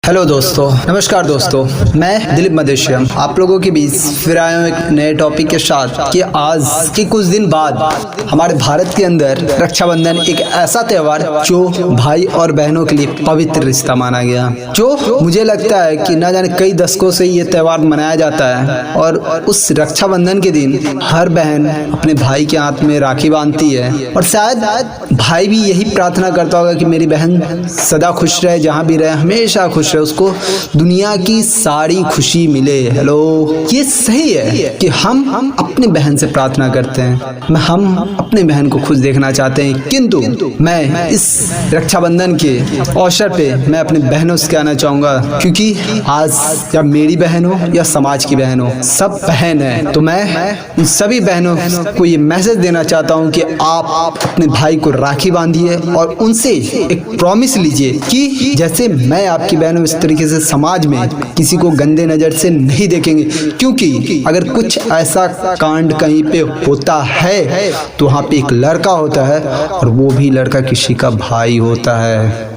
Hello दोस्तों, नमस्कार दोस्तों। मैं दिलीप मदेशिया आप लोगों के बीच फिर आया हूँ एक नए टॉपिक के साथ कि आज के कुछ दिन बाद हमारे भारत के अंदर रक्षाबंधन एक ऐसा त्योहार जो भाई और बहनों के लिए पवित्र रिश्ता माना गया, जो मुझे लगता है कि न जाने कई दशकों से ये त्योहार मनाया जाता है। और उस रक्षाबंधन के दिन हर बहन अपने भाई के हाथ में राखी बांधती है और शायद भाई भी यही प्रार्थना करता होगा कि मेरी बहन सदा खुश रहे, जहाँ भी रहे हमेशा खुश, उसको दुनिया की सारी खुशी मिले। हेलो, ये सही है कि हम अपनी बहन से प्रार्थना करते हैं, हम अपनी बहन को खुश देखना चाहते हैं। किंतु मैं इस रक्षाबंधन के अवसर पे मैं अपनी बहनों से कहना चाहूंगा, क्योंकि आज या मेरी बहन हो या समाज की बहन हो, सब बहन है, तो मैं उन सभी बहनों को ये मैसेज देना चाहता हूँ कि आप अपने भाई को राखी बांधिए और उनसे एक प्रॉमिस लीजिए कि जैसे मैं आपकी बहन इस तरीके से समाज में किसी को गंदे नजर से नहीं देखेंगे। क्योंकि अगर कुछ ऐसा कांड कहीं पे होता है तो वहाँ पे एक लड़का होता है और वो भी लड़का किसी का भाई होता है।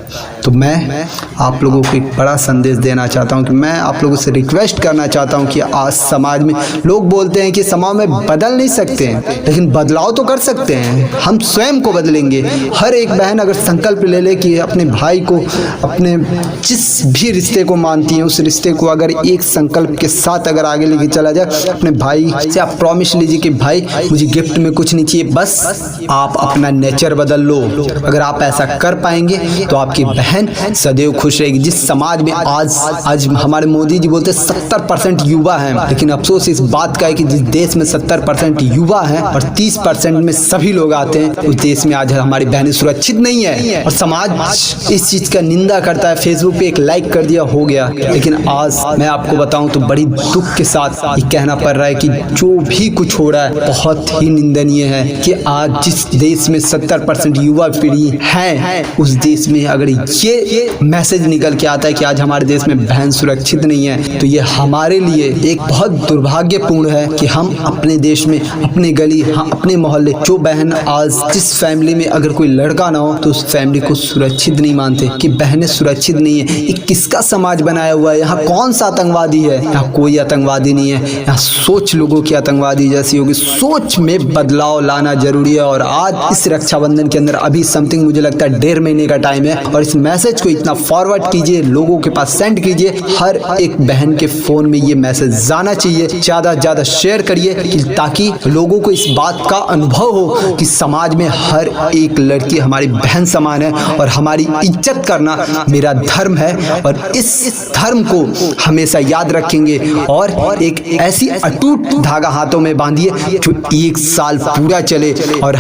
तो मैं आप लोगों को एक बड़ा संदेश देना चाहता हूं कि मैं आप लोगों से रिक्वेस्ट करना चाहता हूं कि आज समाज में लोग बोलते हैं कि समाज में बदल नहीं सकते हैं, लेकिन बदलाव तो कर सकते हैं। हम स्वयं को बदलेंगे। हर एक बहन अगर संकल्प ले ले कि अपने भाई को, अपने जिस भी रिश्ते को मानती है उस रिश्ते को अगर एक संकल्प के साथ अगर आगे लेके चला जाए, अपने भाई से आप प्रॉमिस लीजिए कि भाई मुझे गिफ्ट में कुछ नहीं चाहिए, बस आप अपना नेचर बदल लो। अगर आप ऐसा कर पाएंगे तो आपकी बहन सदैव खुश रहेगी। जिस समाज में आज हमारे मोदी जी बोलते 70% युवा हैं, लेकिन अफसोस इस बात का है कि जिस देश में 70% युवा हैं और 30% में सभी लोग आते हैं, उस देश में आज हमारी बहनें सुरक्षित नहीं है और समाज इस चीज का निंदा करता है। फेसबुक पे एक लाइक कर दिया हो गया, लेकिन आज मैं आपको बताऊं तो बड़ी दुख के साथ ये कहना पड़ रहा है कि जो भी कुछ हो रहा है बहुत ही निंदनीय है कि आज जिस देश में 70% युवा पीढ़ी है, उस देश में अगर ये मैसेज निकल के आता है कि आज हमारे देश में बहन सुरक्षित नहीं है, तो ये हमारे लिए एक बहुत दुर्भाग्यपूर्ण है कि हम अपने देश में, अपने गली, अपने मोहल्ले, जो बहन आज जिस फैमिली में अगर कोई लड़का ना हो तो उस फैमिली को सुरक्षित नहीं मानते, कि बहनें सुरक्षित नहीं है। ये किसका समाज बनाया हुआ है? यहाँ कौन सा आतंकवादी है? यहाँ कोई आतंकवादी नहीं है। यहाँ सोच लोगों की आतंकवादी जैसी होगी। सोच में बदलाव लाना जरूरी है। और आज इस रक्षाबंधन के अंदर अभी समथिंग मुझे लगता है 1.5 महीने का टाइम है, और इस मैसेज को इतना फॉरवर्ड कीजिए, लोगों के पास सेंड कीजिए। हर एक बहन के फोन में ये मैसेज जाना चाहिए, ज्यादा से ज्यादा शेयर करिए ताकि लोगों को इस बात का अनुभव हो कि समाज में हर एक लड़की हमारी बहन समान है और हमारी इज्जत करना मेरा धर्म है। और इस धर्म को हमेशा याद रखेंगे और एक ऐसी अटूट धागा हाथों में बांधिए जो 1 साल पूरा चले। और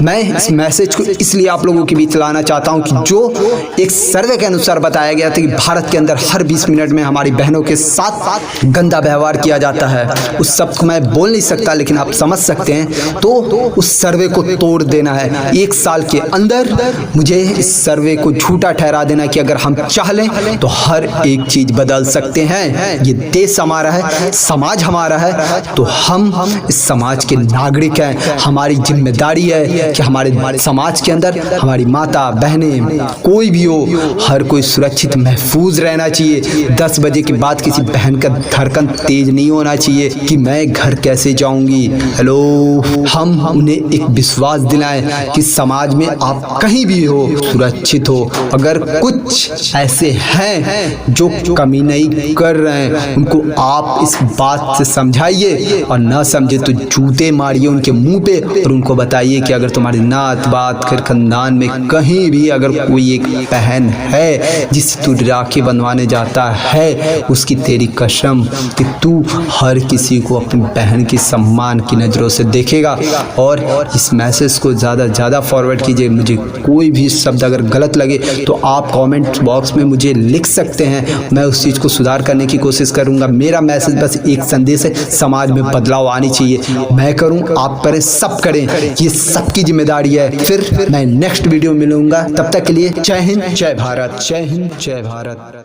मैं इस मैसेज को इसलिए आप लोगों के बीच लाना चाहता हूं कि जो एक सर्वे के अनुसार बताया गया था कि भारत के अंदर हर 20 मिनट में हमारी बहनों के साथ गंदा व्यवहार किया जाता है। उस सब को मैं बोल नहीं सकता, लेकिन आप समझ सकते हैं। तो उस सर्वे को तोड़ देना है 1 साल के अंदर। मुझे इस सर्वे को झूठा ठहरा देना कि अगर हम चाह लें तो हर एक चीज बदल सकते हैं। ये देश हमारा है, समाज हमारा है, तो हम इस समाज के नागरिक हैं। हमारी जिम्मेदारी है कि हमारे समाज के अंदर हमारी माता, बहनें, कोई भी हो, हर कोई सुरक्षित महफूज रहना चाहिए। 10 बजे के बाद किसी बहन का धड़कन तेज नहीं होना चाहिए कि मैं घर कैसे जाऊंगी। हेलो, हम उन्हें एक विश्वास दिलाएं कि समाज में आप कहीं भी हो सुरक्षित हो। अगर कुछ ऐसे हैं जो कमी नहीं कर रहे हैं, उनको आप इस बात से समझाइए, और ना समझे तो जूते मारिए उनके मुंह पे और उनको बताइए कि अगर तुम्हारी नात बात कर खानदान में कहीं भी अगर कोई एक बहन है जिस तू राखी बंधवाने जाता है, उसकी तेरी कसम कि तू हर किसी को अपनी बहन की सम्मान की नज़रों से देखेगा। और इस मैसेज को ज़्यादा से ज़्यादा फॉरवर्ड कीजिए। मुझे कोई भी शब्द अगर गलत लगे तो आप कमेंट बॉक्स में मुझे लिख सकते हैं, मैं उस चीज़ को सुधार करने की कोशिश करूँगा। मेरा मैसेज बस एक संदेश है, समाज में बदलाव आनी चाहिए। मैं करूँ, आप करें, सब करें, ये सबकी जिम्मेदारी है। फिर मैं नेक्स्ट वीडियो में मिलूंगा, तब तक के लिए जय हिंद, जय भारत। जय हिंद, जय भारत।